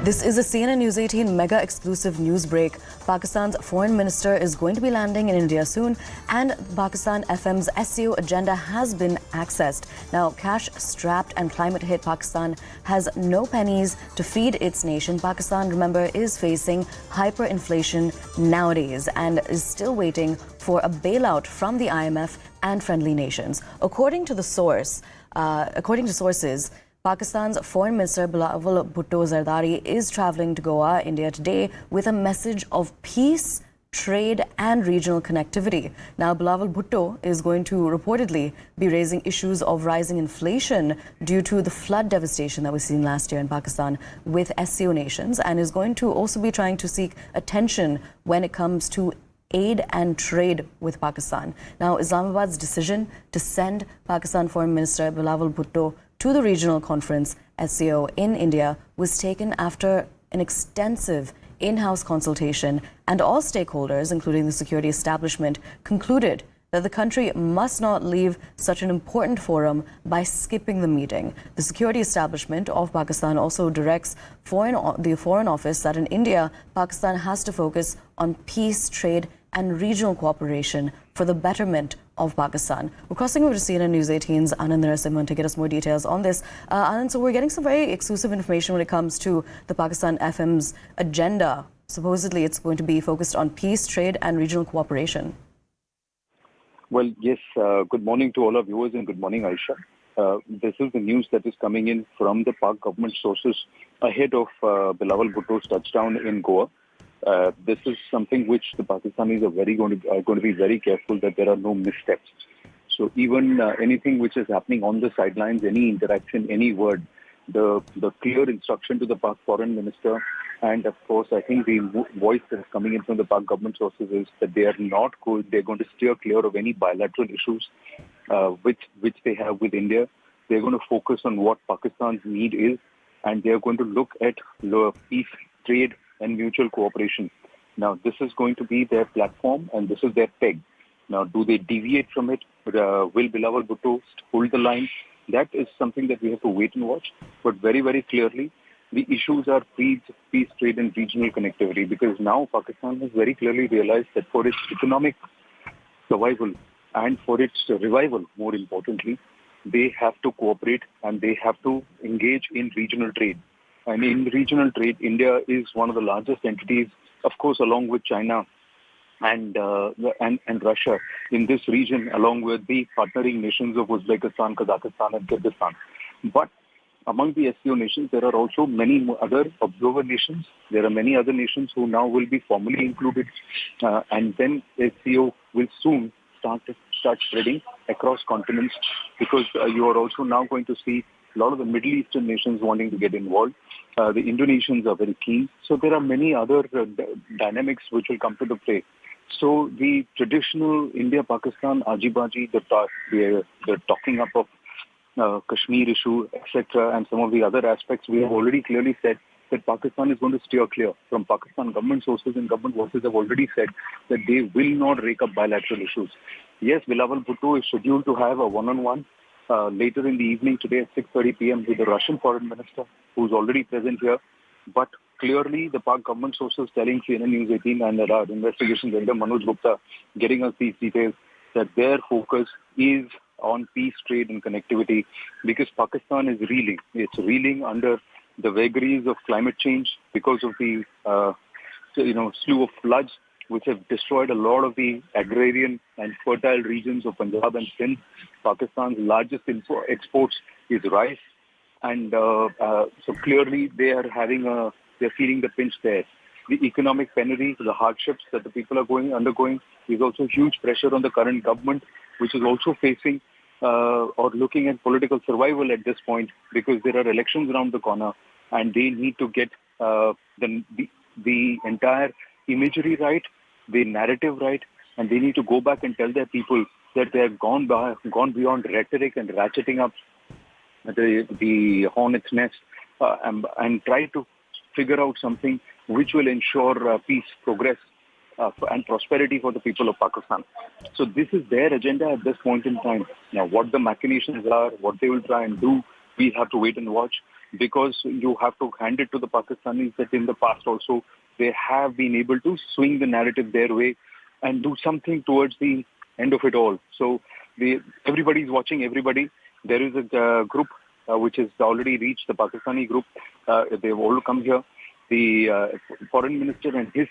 This is a CNN News 18 mega exclusive news break. Pakistan's foreign minister is going to be landing in India soon, and Pakistan FM's SCO agenda has been accessed. Now, cash-strapped and climate-hit Pakistan has no pennies to feed its nation. Pakistan, remember, is facing hyperinflation nowadays and is still waiting for a bailout from the IMF and friendly nations. According to sources, Pakistan's Foreign Minister Bilawal Bhutto Zardari is traveling to Goa, India today with a message of peace, trade and regional connectivity. Now, Bilawal Bhutto is going to reportedly be raising issues of rising inflation due to the flood devastation that was seen last year in Pakistan with SCO nations, and is going to also be trying to seek attention when it comes to aid and trade with Pakistan. Now, Islamabad's decision to send Pakistan Foreign Minister Bilawal Bhutto to the regional conference SCO in India was taken after an extensive in-house consultation, and all stakeholders, including the security establishment, concluded that the country must not leave such an important forum by skipping the meeting. The security establishment of Pakistan also directs the Foreign Office that in India, Pakistan has to focus on peace, trade and regional cooperation for the betterment of Pakistan. We're crossing over to CNN News 18's Anand Narasimhan to get us more details on this. Anand, so we're getting some very exclusive information when it comes to the Pakistan FM's agenda. Supposedly, it's going to be focused on peace, trade and regional cooperation. Well, yes, good morning to all our viewers and good morning, Aisha. This is the news that is coming in from the Pak government sources ahead of Bilawal Bhutto's touchdown in Goa. This is something which the Pakistanis are going to be very careful that there are no missteps. So even anything which is happening on the sidelines, any interaction, any word, the clear instruction to the Pak foreign minister, and of course I think the voice that is coming in from the Pak government sources is that they're going to steer clear of any bilateral issues which they have with India. They're going to focus on what Pakistan's need is, and they're going to look at peace, trade and mutual cooperation. Now, this is going to be their platform and this is their peg. Now, do they deviate from it? Will Bilawal Bhutto hold the line? That is something that we have to wait and watch. But very, very clearly, the issues are peace, trade and regional connectivity, because now Pakistan has very clearly realized that for its economic survival and for its revival, more importantly, they have to cooperate and they have to engage in regional trade. And in regional trade, India is one of the largest entities, of course, along with China and Russia in this region, along with the partnering nations of Uzbekistan, Kazakhstan and Kyrgyzstan. But among the SCO nations, there are also many other observer nations. There are many other nations who now will be formally included. And then SCO will soon start spreading across continents, because you are also now going to see a lot of the Middle Eastern nations wanting to get involved. The Indonesians are very keen. So there are many other dynamics which will come to the play. So the traditional India-Pakistan aji-baji, the talking up of Kashmir issue, etc., and some of the other aspects, we have already clearly said that Pakistan is going to steer clear. From Pakistan government sources and government voices have already said that they will not rake up bilateral issues. Yes, Bilawal Bhutto is scheduled to have a one-on-one later in the evening today at 6:30 p.m. with the Russian foreign minister, who is already present here. But clearly, the Pak government sources telling CNN News 18 and our investigation leader Manoj Gupta getting us these details that their focus is on peace, trade and connectivity, because Pakistan is reeling. It's reeling under the vagaries of climate change because of the slew of floods which have destroyed a lot of the agrarian and fertile regions of Punjab and Sindh. Pakistan's largest exports is rice, and so clearly they're feeling the pinch there. The economic penury, the hardships that the people are undergoing, is also huge pressure on the current government, which is also facing or looking at political survival at this point, because there are elections around the corner and they need to get the entire imagery right, the narrative right, and they need to go back and tell their people that they have gone beyond rhetoric and ratcheting up the hornet's nest and try to figure out something which will ensure peace, progress and prosperity for the people of Pakistan. So this is their agenda at this point in time. Now, what the machinations are, what they will try and do, we have to wait and watch. because you have to hand it to the Pakistanis that in the past also they have been able to swing the narrative their way and do something towards the end of it all. So everybody's watching everybody. There is a group which has already reached the Pakistani group. They've all come here. The foreign minister and his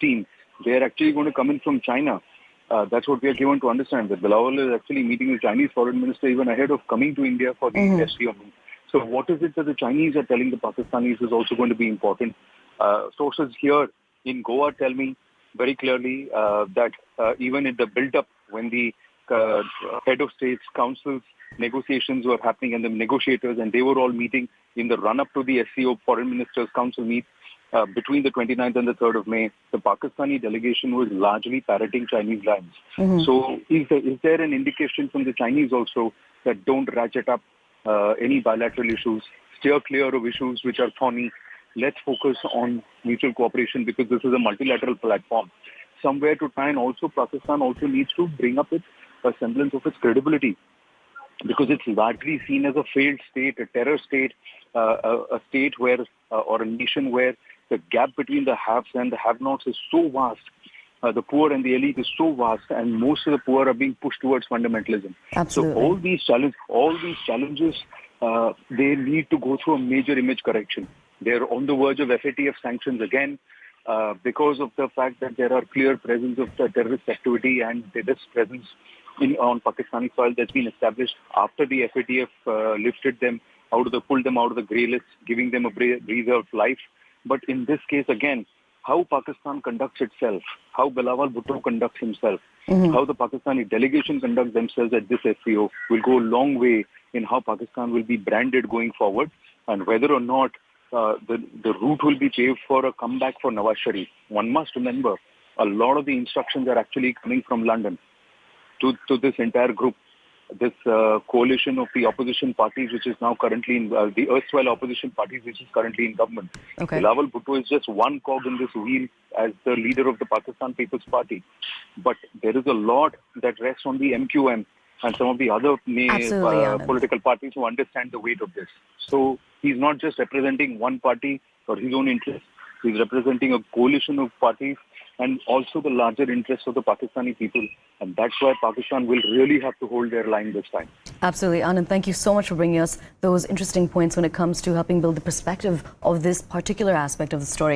team, they're actually going to come in from China. That's what we are given to understand, that Bilawal is actually meeting the Chinese foreign minister even ahead of coming to India for the SCO. So what is it that the Chinese are telling the Pakistanis is also going to be important? Sources here in Goa tell me very clearly that even in the build-up, when the head of states, councils, negotiations were happening and the negotiators, and they were all meeting in the run-up to the SCO Foreign Ministers Council meet between the 29th and the 3rd of May, the Pakistani delegation was largely parroting Chinese lines. So is there an indication from the Chinese also that don't ratchet up any bilateral issues, steer clear of issues which are thorny? Let's focus on mutual cooperation because this is a multilateral platform. Somewhere to try, and also Pakistan also needs to bring up a semblance of its credibility, because it's largely seen as a failed state, a terror state, a state where, or a nation where the gap between the haves and the have-nots is so vast. The poor and the elite is so vast, and most of the poor are being pushed towards fundamentalism. Absolutely. So all these challenges, they need to go through a major image correction. They're on the verge of FATF sanctions again because of the fact that there are clear presence of terrorist activity and terrorist presence on Pakistani soil that's been established after the FATF pulled them out of the grey list, giving them a breather of life. But in this case, again, how Pakistan conducts itself, how Bilawal Bhutto conducts himself, how the Pakistani delegation conducts themselves at this SCO will go a long way in how Pakistan will be branded going forward, and whether or not the route will be paved for a comeback for Nawaz Sharif. One must remember, a lot of the instructions are actually coming from London to this entire group, this coalition of the opposition parties, which is now currently in the erstwhile opposition parties, which is currently in government. Okay. Bilawal Bhutto is just one cog in this wheel as the leader of the Pakistan People's Party. But there is a lot that rests on the MQM and some of the other political parties who understand the weight of this. So he's not just representing one party or his own interests. He's representing a coalition of parties and also the larger interests of the Pakistani people. And that's why Pakistan will really have to hold their line this time. Absolutely. Anand, thank you so much for bringing us those interesting points when it comes to helping build the perspective of this particular aspect of the story.